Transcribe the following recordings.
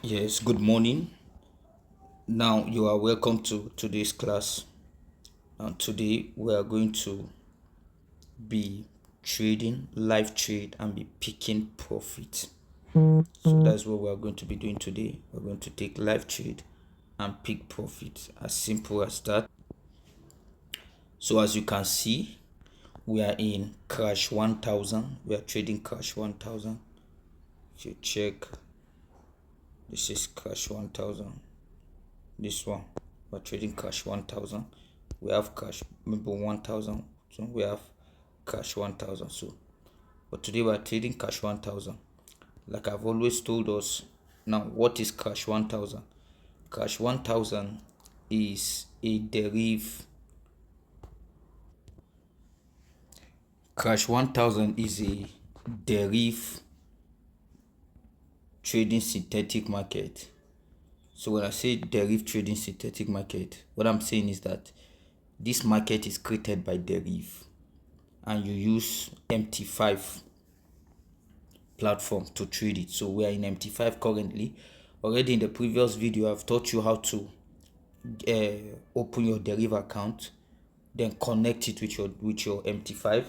Yes, good morning. Now you are welcome to today's class. And today we are going to be trading, live trade, and be picking profit. So that's what we are going to be doing today. We're going to take live trade and pick profit. As simple as that. So as you can see, we are in crash 1000. We are trading crash 1000. If you check, this is crash 1000. This one, we're trading cash 1000. We have cash maybe 1000. So we have cash 1000. So but today we're trading cash 1000. Like I've always told us. Now, what is cash 1000? Cash 1000 is a derivative. Cash 1000 is a derivative trading synthetic market. So when I say derivative trading synthetic market, what I'm saying is that this market is created by derivative, and you use MT5 platform to trade it. So we are in MT5 currently. Already in the previous video, I've taught you how to open your derivative account, then connect it with your MT5.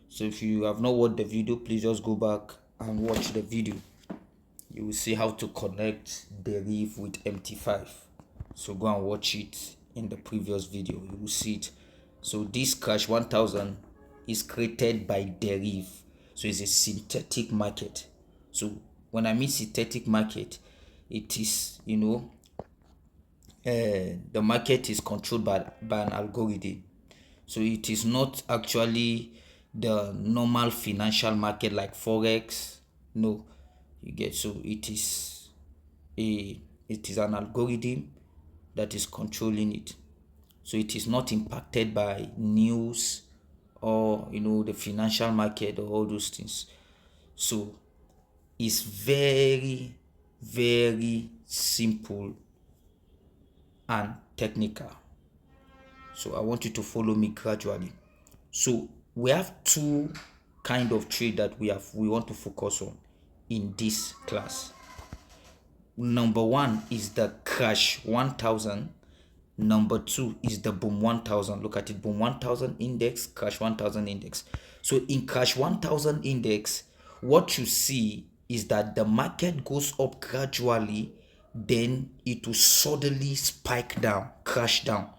So if you have not watched the video, please just go back and watch the video. You will see how to connect derivative with MT5. So go and watch it in the previous video. You will see it. So this cash 1000 is created by derivative. So it's a synthetic market. So when I mean synthetic market, it is, the market is controlled by an algorithm. So it is not actually the normal financial market like Forex. No, you get. So it is an algorithm that is controlling it. So it is not impacted by news or the financial market or all those things. So it's very, very simple and technical. So I want you to follow me gradually. So we have two kind of trade that we want to focus on in this class. Number one is the crash 1000. Number two is the boom 1000. Look at it, boom 1000 index, crash 1000 index. So in crash 1000 index, what you see is that the market goes up gradually, then it will suddenly spike down, crash down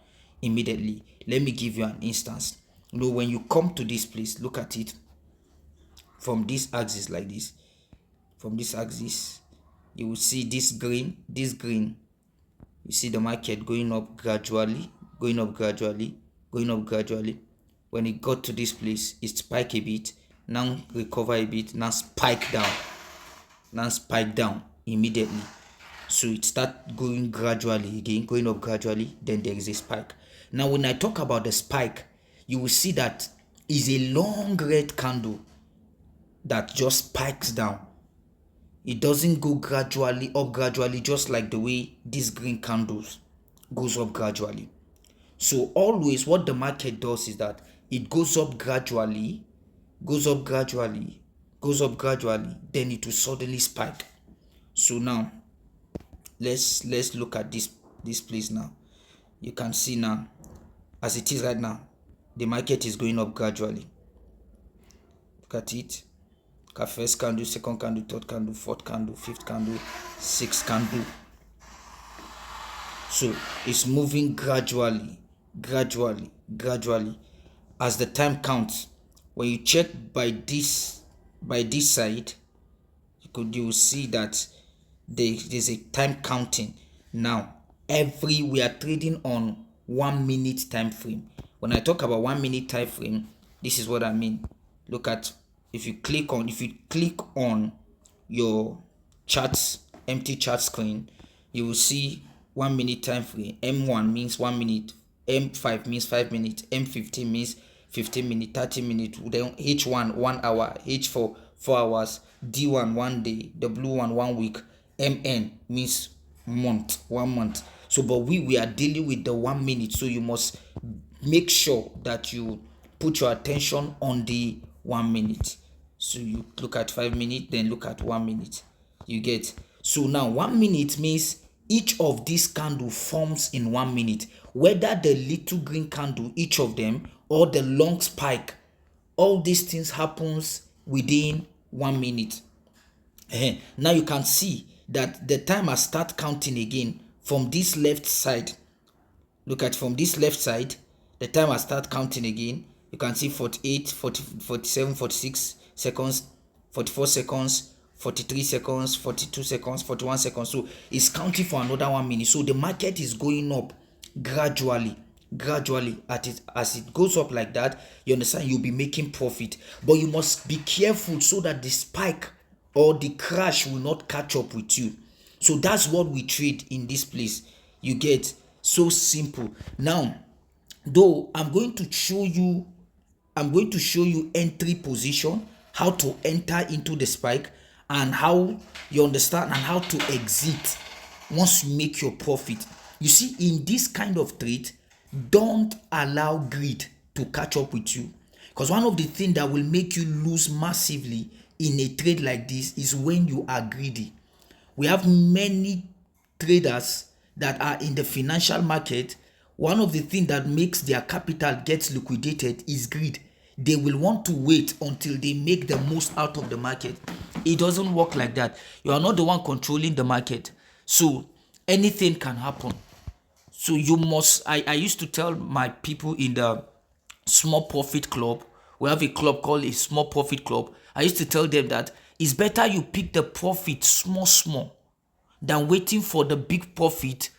immediately. Let me give you an instance. When you come to this place, look at it from this axis like this. From this axis, you will see this green. You see the market going up gradually, going up gradually, going up gradually. When it got to this place, it spike a bit, now recover a bit, now spike down immediately. So it start going gradually again, going up gradually, then there is a spike. Now when I talk about the spike, you will see that is a long red candle that just spikes down. It doesn't go gradually, just like the way these green candles goes up gradually. So always what the market does is that it goes up gradually, goes up gradually, then it will suddenly spike. So now let's look at this place now. You can see now, as it is right now, the market is going up gradually. Look at it. First candle, second candle, third candle, fourth candle, fifth candle, sixth candle. So it's moving gradually. As the time counts, when you check by this side, you will see that there's a time counting. Now we are trading on 1 minute time frame. When I talk about 1 minute time frame, this is what I mean. Look at, if you click on your charts, empty chart screen, you will see 1 minute time frame. M1 means 1 minute, M5 means 5 minutes, M15 means 15 minutes, 30 minutes, then H1 1 hour, H4 4 hours, D1 1 day, W1 1 week, MN means month, 1 month. So but we are dealing with the 1 minute, so you must make sure that you put your attention on the 1 minute. So you look at 5 minutes, then look at 1 minute. You get. So now 1 minute means each of these candle forms in 1 minute, whether the little green candle, each of them, or the long spike. All these things happens within 1 minute. Now you can see that the timer start counting again from this left side. Look at from this left side, the timer start counting again. You can see 48, 40, 47, 46 seconds, 44 seconds, 43 seconds, 42 seconds, 41 seconds. So it's counting for another 1 minute. So the market is going up gradually as it goes up like that. You understand, you'll be making profit, but you must be careful so that the spike or the crash will not catch up with you. So that's what we trade in this place. You get, so simple. Now, though I'm going to show you entry position, how to enter into the spike, and how you understand, and how to exit once you make your profit. You see, in this kind of trade, don't allow greed to catch up with you, because one of the things that will make you lose massively in a trade like this is when you are greedy. We have many traders that are in the financial market. One of the things that makes their capital get liquidated is greed. They will want to wait until they make the most out of the market. It doesn't work like that. You are not the one controlling the market, so anything can happen. So you must, I used to tell my people in the small profit club, we have a club called a small profit club. I used to tell them that it's better you pick the profit small than waiting for the big profit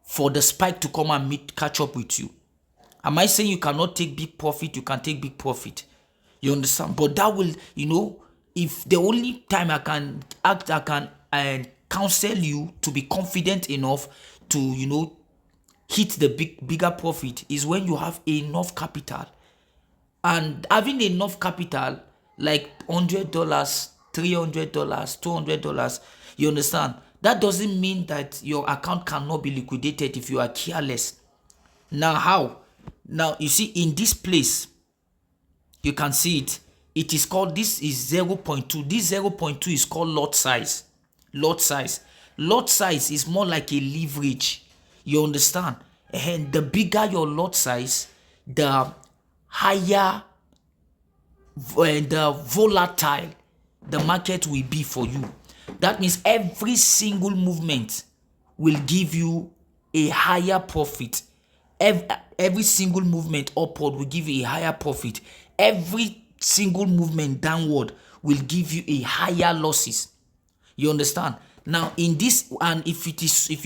for the spike to come and catch up with you. Am I saying you cannot take big profit? You can take big profit. You understand? But that will, if the only time I can counsel you to be confident enough to, hit the bigger profit is when you have enough capital. And having enough capital, like $100, $300, $200, you understand? That doesn't mean that your account cannot be liquidated if you are careless. Now how? Now you see in this place, you can see it. It is called, this is 0.2. This 0.2 is called lot size. Lot size. Lot size is more like a leverage. You understand? And the bigger your lot size, the higher the volatile the market will be for you. That means every single movement will give you a higher profit. Every single movement upward will give you a higher profit. Every single movement downward will give you a higher losses. You understand? Now in this, and if you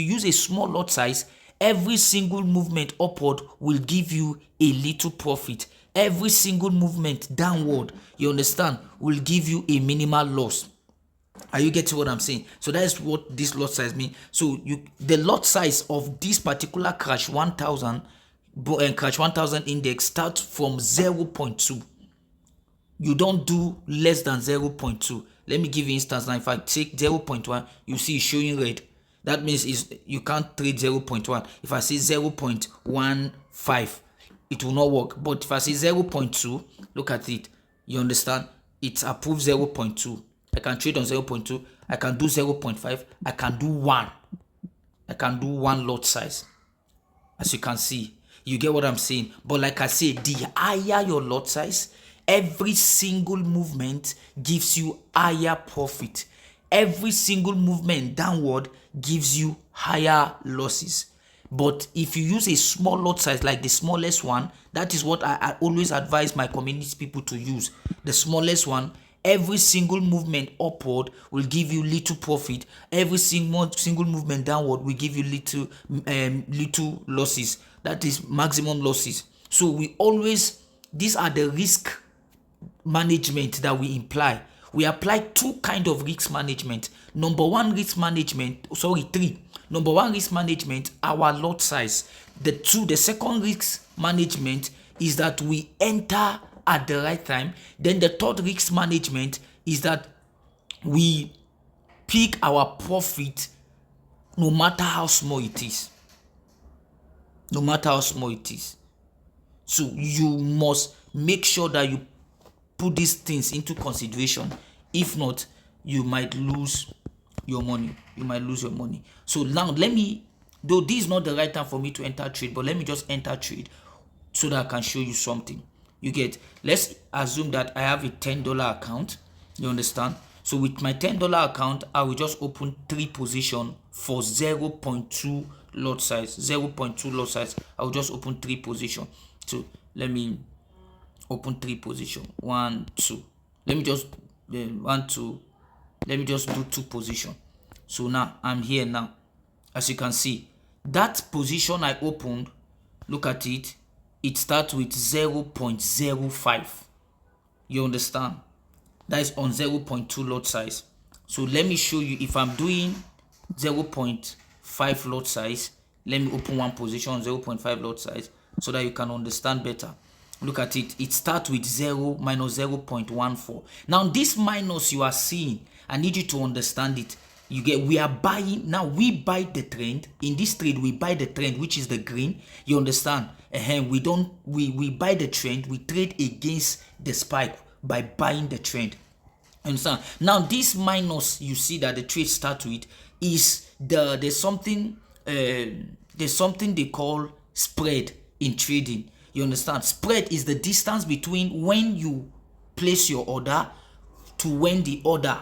use a small lot size, every single movement upward will give you a little profit. Every single movement downward, you understand, will give you a minimal loss. Are you getting what I'm saying? So that is what this lot size means. So the lot size of this particular crash 1000 index starts from 0.2. You don't do less than 0.2. Let me give you instance. Now if I take 0.1, you see it's showing red. That means you can't trade 0.1. If I say 0.15, it will not work. But if I say 0.2, look at it. You understand? It's approved 0.2. I can trade on 0.2. I can do 0.5. I can do 1. I can do 1 lot size. As you can see, you get what I'm saying. But like I said, the higher your lot size, every single movement gives you higher profit. Every single movement downward gives you higher losses. But if you use a small lot size, like the smallest one, that is what I always advise my community people to use. The smallest one, every single movement upward will give you little profit. Every single movement downward will give you little losses. That is maximum losses. So these are the risk management that we apply. We apply 2 kinds of risk management. Three. Number one risk management, our lot size. The second risk management is that we enter at the right time. Then the third risk management is that we pick our profit no matter how small it is. So you must make sure that you put these things into consideration. If not, you might lose your money. You might lose your money. So now let me, though this is not the right time for me to enter trade, but let me just enter trade so that I can show you something. You get, let's assume that I have a $10 account. You understand? So with my $10 account, I will just open 3 position for 0.2 lot size. 0.2 lot size. I will just open 3 position. So let me open 3 position. 1, 2. Let me just 1, 2. Let me just do 2 position. So now I'm here now. As you can see, that position I opened, look at it, it starts with 0.05. You understand? That is on 0.2 lot size. So let me show you, if I'm doing 0.5 lot size, let me open one position on 0.5 lot size so that you can understand better. Look at it. It starts with 0 minus 0.14. Now this minus you are seeing, I need you to understand it. You get, we are buying, now we buy the trend. In this trade, we buy the trend, which is the green. You understand? We buy the trend, we trade against the spike by buying the trend. Understand? Now this minus you see that the trade start with is there's something they call spread in trading. You understand? Spread is the distance between when you place your order to when the order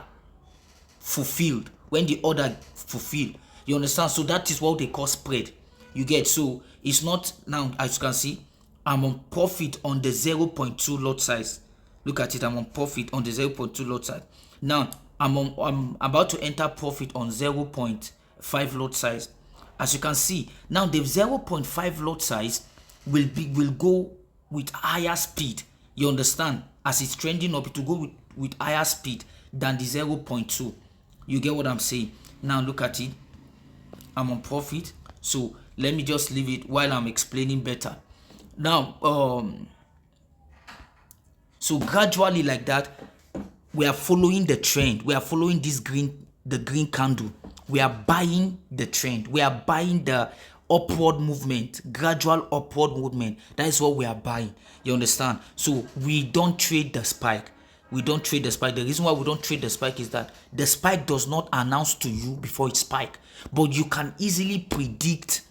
fulfilled. When the order fulfilled. You understand? So that is what they call spread. You get? So it's not, now as you can see, I'm on profit on the 0.2 lot size. Look at it, I'm on profit on the 0.2 lot size. Now I'm about to enter profit on 0.5 lot size. As you can see, now the 0.5 lot size will go with higher speed. You understand? As it's trending up, it will go with higher speed than the 0.2. You get what I'm saying? Now look at it. I'm on profit. So let me just leave it while I'm explaining better. Now, so gradually like that, we are following the trend. We are following the green candle. We are buying the trend. We are buying the upward movement, gradual upward movement. That is what we are buying. You understand? So we don't trade the spike. We don't trade the spike. The reason why we don't trade the spike is that the spike does not announce to you before it spike, but you can easily predict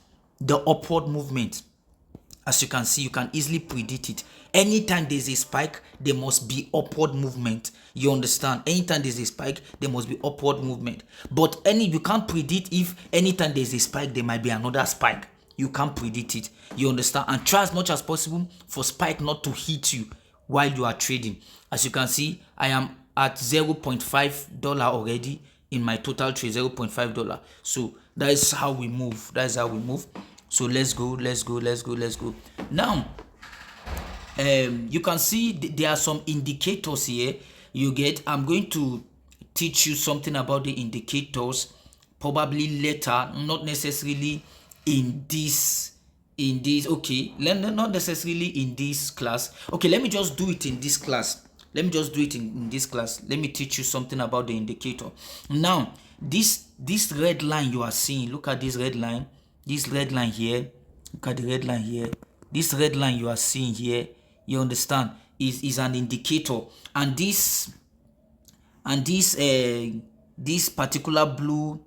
the upward movement. As you can see, you can easily predict it. Anytime there's a spike, there must be upward movement. You understand? Anytime there's a spike, there must be upward movement. But you can't predict if anytime there's a spike, there might be another spike. You can't predict it. You understand? And try as much as possible for spike not to hit you while you are trading. As you can see, I am at $0.5 already in my total trade, $0.5. So that is how we move. That is how we move. So let's go. Now, you can see there are some indicators here. You get, I'm going to teach you something about the indicators probably later, not necessarily in this okay, not necessarily in this class. Okay, let me just do it in this class. Let me teach you something about the indicator. Now, this red line you are seeing, look at this red line. This red line here, look at the red line here. This red line you are seeing here, you understand, is an indicator. And this particular blue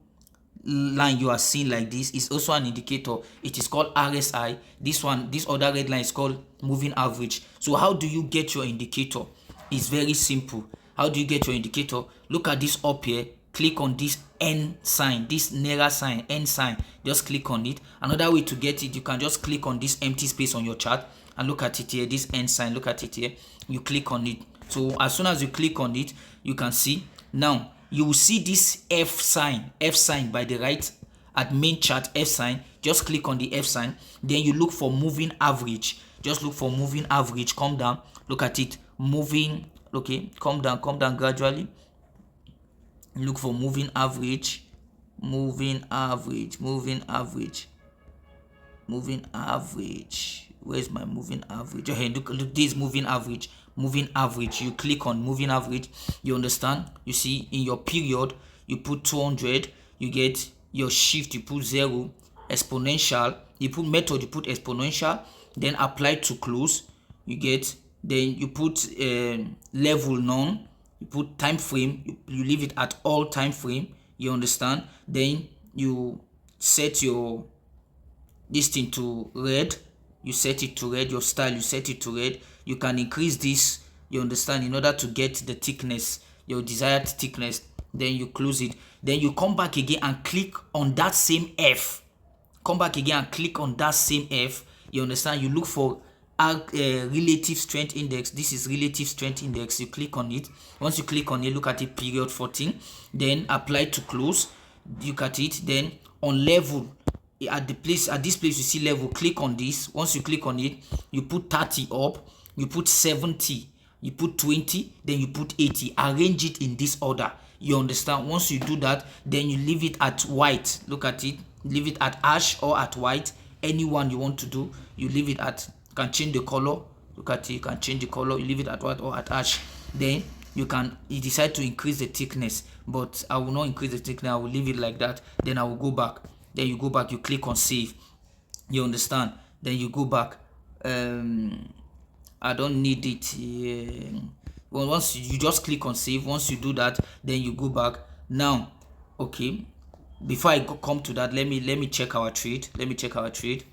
line you are seeing like this is also an indicator. It is called RSI. This other red line is called moving average. So how do you get your indicator? It's very simple. How do you get your indicator? Look at this up here. Click on this N sign, this Naira sign, N sign. Just click on it. Another way to get it, you can just click on this empty space on your chart and look at it here, this N sign. Look at it here. You click on it. So as soon as you click on it, you can see. Now you will see this F sign by the right at main chart, F sign. Just click on the F sign. Then you look for moving average. Just look for moving average. Come down. Look at it. Moving. Okay. Come down gradually. Look for moving average. Where's my moving average? Okay, look this moving average. You click on moving average. You understand? You see, in your period you put 200. You get your shift, you put 0. Exponential, you put method, you put exponential. Then apply to close. You get, then you put level none. You put time frame, you leave it at all time frame. You understand? Then you set your this thing to red. You set it to red. Your style, you set it to red. You can increase this, you understand, in order to get the thickness, your desired thickness. Then you close it. Then you come back again and click on that same F. Come back again and click on that same F. You understand? You look for relative strength index. This is relative strength index. You click on it. Once you click on it, look at it, period 14. Then apply to close. Look at it. Then on level, at this place you see level, click on this. Once you click on it, you put 30 up, you put 70, you put 20, then you put 80. Arrange it in this order. You understand? Once you do that, then you leave it at white. Look at it. Leave it at ash or at white. Anyone you want to do, you leave it at. You can change the color. Look at it. You can change the color. You leave it at white or at ash. Then you decide to increase the thickness, but I will not increase the thickness. I will leave it like that. Then I will go back. Then you go back. You click on save. You understand? Then you go back. I don't need it here. Well, once you just click on save. Once you do that, then you go back. Now, okay, before I come to that, let me check our trade. Let me check our trade.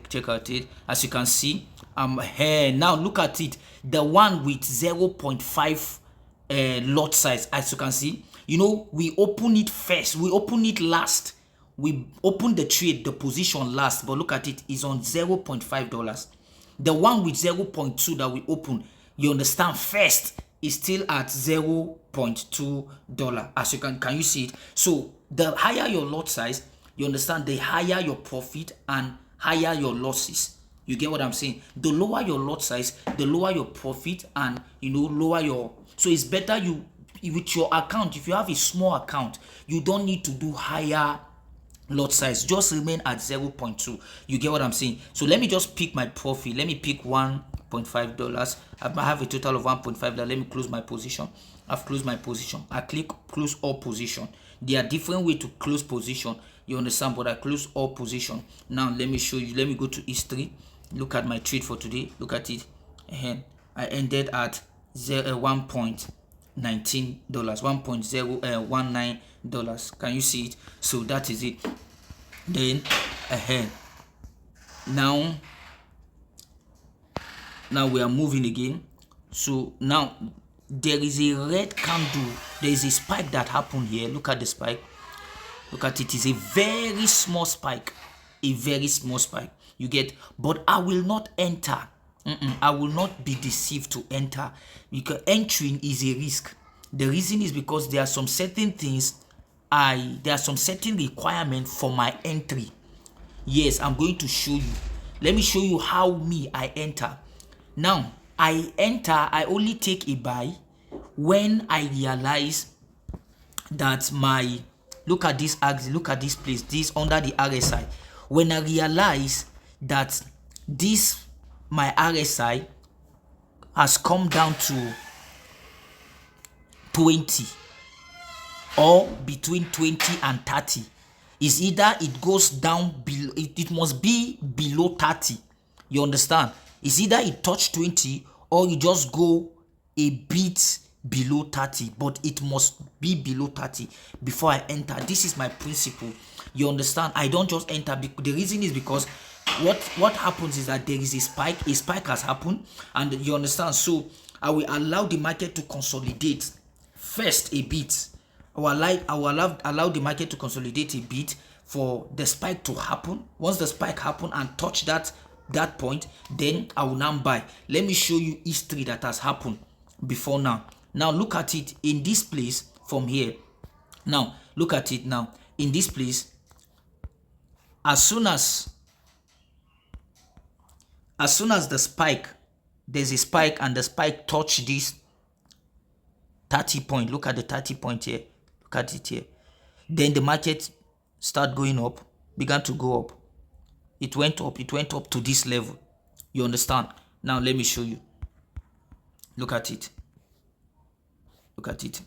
Check our trade. As you can see, I'm here now. Look at it, the one with 0.5 lot size. As you can see, we open it first, we open it last, we open the trade, the position last, but look at it, is on $0.5. The one with 0.2 that we open, you understand, first is still at $0.2. As you can you see it? So the higher your lot size, you understand, the higher your profit and higher your losses. You get what I'm saying? The lower your lot size, the lower your profit, and lower your. So it's better you with your account. If you have a small account, you don't need to do higher lot size. Just remain at 0.2. You get what I'm saying? So let me just pick my profit. Let me pick $1.5. I have a total of $1.5. Let me close my position. I've closed my position. I click close all position. There are different ways to close position. You understand? But I close all position. Now let me show you. Let me go to history. Look at my trade for today. Look at it. And I ended at $1.19, $1.019. Can you see it? So that is it. Then ahead. Now we are moving again. So now there is a red candle. There is a spike that happened here. Look at the spike. Look at it. It's a very small spike. A very small spike. You get, but I will not enter. I will not be deceived to enter, because entering is a risk. The reason is because there are some certain things, there are some certain requirements for my entry. Yes, I'm going to show you. Let me show you how I enter. Now, I only take a buy when I realize that look at this axis, look at this place, this under the RSI. When I realize that my RSI has come down to 20 or between 20 and 30, is either it goes down below, it must be below 30. You understand? It's either it touch 20 or you just go a bit below 30, but it must be below 30 before I enter. This is my principle. You understand? I don't just enter. The reason is because what happens is that there is a spike has happened, and you understand. So I will allow the market to consolidate first a bit. I will allow the market to consolidate a bit for the spike to happen. Once the spike happen and touch that point, then I will now buy. Let me show you history that has happened before now. Now look at it in this place from here. Now look at it now in this place. As soon as the spike, there's a spike, and the spike touch this 30 point. Look at the 30 point here. Look at it here. Then the market start going up, began to go up. It went up to this level. You understand? Now let me show you. Look at it. Look at it.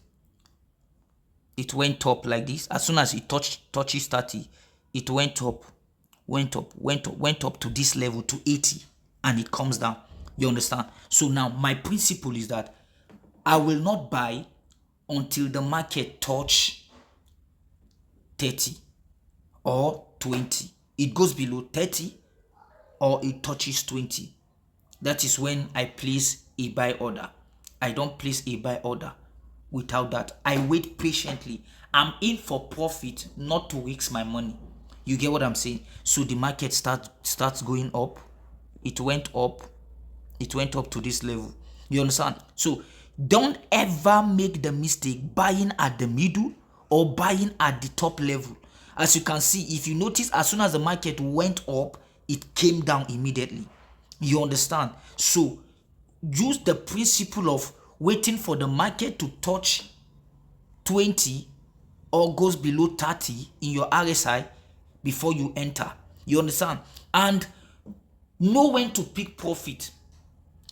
It went up like this. As soon as it touches 30, it went up to this level, to 80, and it comes down. You understand? So now my principle is that I will not buy until the market touch 30 or 20. It goes below 30 or it touches 20. That is when I place a buy order. I don't place a buy order without that. I wait patiently. I'm in for profit, not to risk my money. You get what I'm saying? So the market starts going up. It went up. It went up to this level. You understand? So don't ever make the mistake buying at the middle or buying at the top level. As you can see, if you notice, as soon as the market went up, it came down immediately. You understand? So use the principle of waiting for the market to touch 20 or goes below 30 in your RSI before you enter. You understand? And know when to pick profit.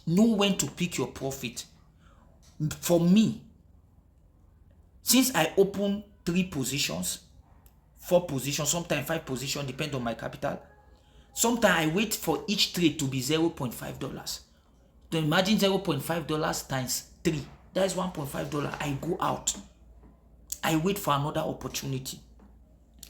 Know when to pick your profit. For me, since I open 3 positions, 4 positions, sometimes 5 positions, depend on my capital. Sometimes I wait for each trade to be $0.5. So imagine $0.5 times 3. That is $1.5. I go out. I wait for another opportunity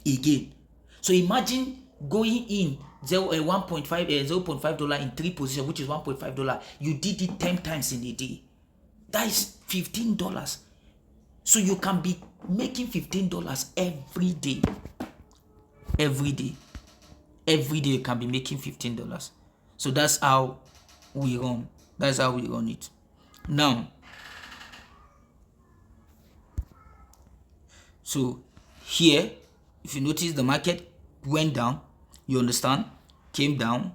again. So imagine going in $0.5 in 3 positions, which is $1.5. You did it 10 times in a day. That is $15. So you can be making $15 every day. Every day. Every day you can be making $15. So that's how we run. That's how we run it. Now, so here, if you notice, the market went down. You understand? Came down.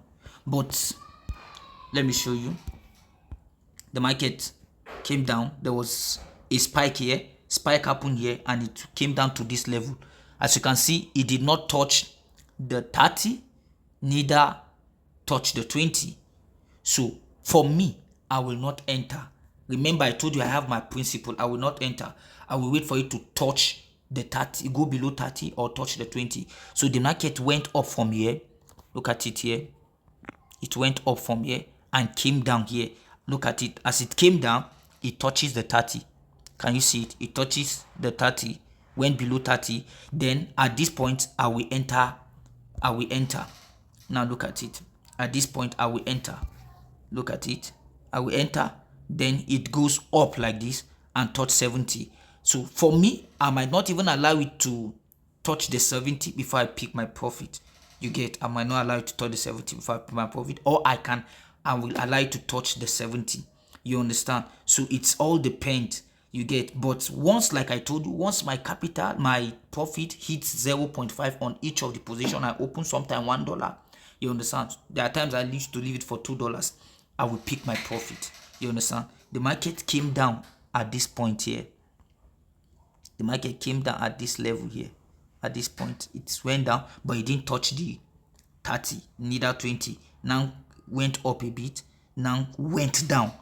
But let me show you. The market came down. There was a spike here. Spike happened here and it came down to this level. As you can see, it did not touch the 30, neither touch the 20. So for me, I will not enter. Remember, I told you I have my principle. I will not enter. I will wait for it to touch the 30, go below 30 or touch the 20. So the market went up from here. Look at it here. It went up from here and came down here. Look at it. As it came down, it touches the 30. Can you see it? It touches the 30, went below 30. Then at this point, I will enter. I will enter. Now look at it. At this point, I will enter. Look at it. I will enter. Then it goes up like this and touch 70. So for me, I might not even allow it to touch the 70 before I pick my profit. You get, I might not allow it to touch the 70 before I pick my profit, or I will allow it to touch the 70. You understand? So it's all depends. You get, but once, like I told you, once my capital, my profit hits 0.5 on each of the position I open, sometimes $1. You understand? There are times I used to leave it for $2. I will pick my profit. You understand? The market came down at this point here. The market came down at this level here. At this point, it went down, but it didn't touch the 30, neither 20. Now went up a bit. Now went down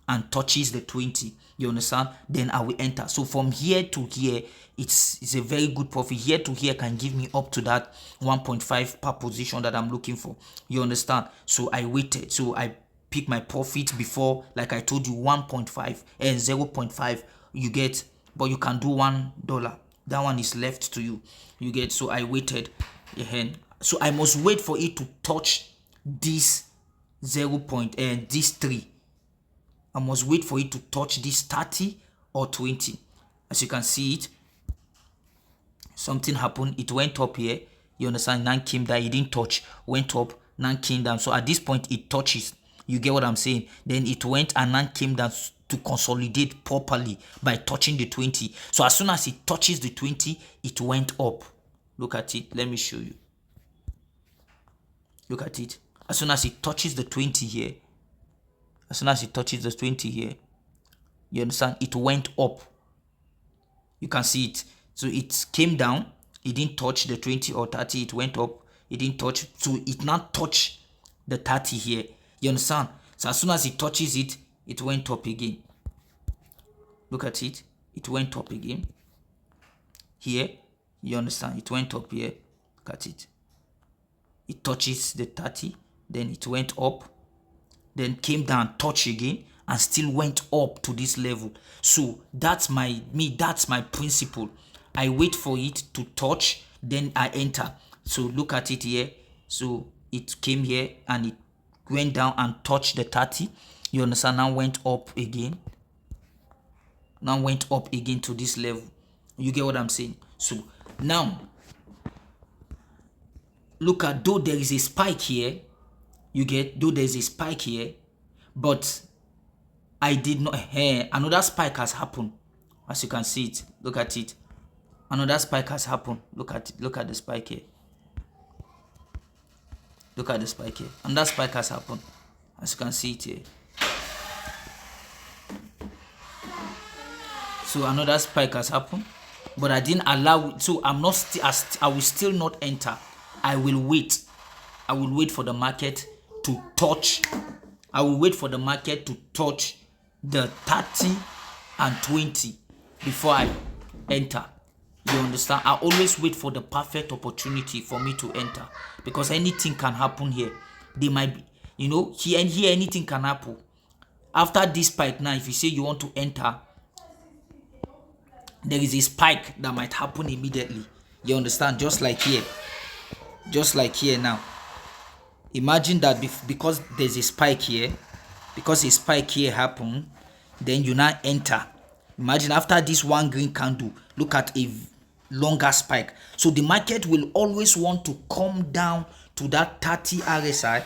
and touches the 20. You understand? Then I will enter. So from here to here, it's a very good profit. Here to here can give me up to that 1.5 per position that I'm looking for. You understand? So I waited. So I pick my profit before, like I told you, 1.5 and 0.5 you get, but you can do $1. That one is left to you. You get, so I waited. So I must wait for it to touch this 0 point and this 3. I must wait for it to touch this 30 or 20. As you can see it, something happened. It went up here. You understand? Now came down. It didn't touch. Went up. Now came down. So at this point, it touches. You get what I'm saying? Then it went and now came down to consolidate properly by touching the 20. So as soon as it touches the 20, it went up. Look at it. Let me show you. Look at it. As soon as it touches the 20 here, as soon as it touches the 20 here, you understand? It went up. You can see it. So it came down. It didn't touch the 20 or 30. It went up. It didn't touch. So it now touched the 30 here. You understand? So as soon as it touches it, it went up again. Look at it. It went up again. Here. You understand? It went up here. Look at it. It touches the 30. Then it went up. Then came down, touched again, and still went up to this level. So that's my principle. I wait for it to touch, then I enter. So look at it here. So it came here and it went down and touched the 30. You understand? Now went up again. Now went up again to this level. You get what I'm saying? So now look at, though there is a spike here, you get, though there's a spike here, but I did not, another spike has happened. As you can see it, look at it. Another spike has happened. Look at it. Look at the spike here. Look at the spike here. Another spike has happened. As you can see it here. So another spike has happened, but I didn't allow it. So I'm not. I will still not enter. I will wait. I will wait for the market to touch. I will wait for the market to touch the 30 and 20 before I enter. You understand? I always wait for the perfect opportunity for me to enter, because anything can happen here. They might be, here and here anything can happen. After this spike now, if you say you want to enter, there is a spike that might happen immediately. You understand? Just like here. Just like here now. Imagine that because there's a spike here, because a spike here happened, then you now enter. Imagine after this one green candle, look at a longer spike. So the market will always want to come down to that 30 RSI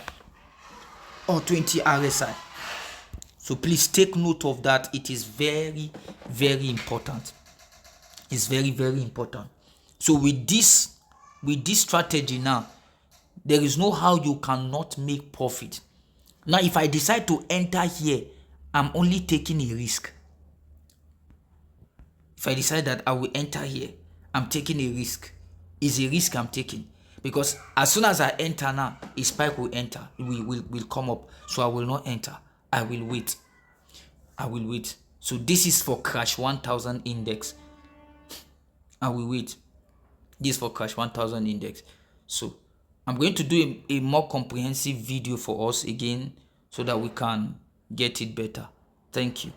or 20 RSI. So please take note of that. It is very, very important. It's very, very important. So with this strategy now, there is no how you cannot make profit. Now, if I decide to enter here, I'm only taking a risk. If I decide that I will enter here, I'm taking a risk. It's a risk I'm taking, because as soon as I enter now, a spike will enter. Will come up. So I will not enter. I will wait. I will wait. So this is for crash 1000 index. I will wait. This for crash 1000 index. So I'm going to do a more comprehensive video for us again, so that we can get it better. Thank you.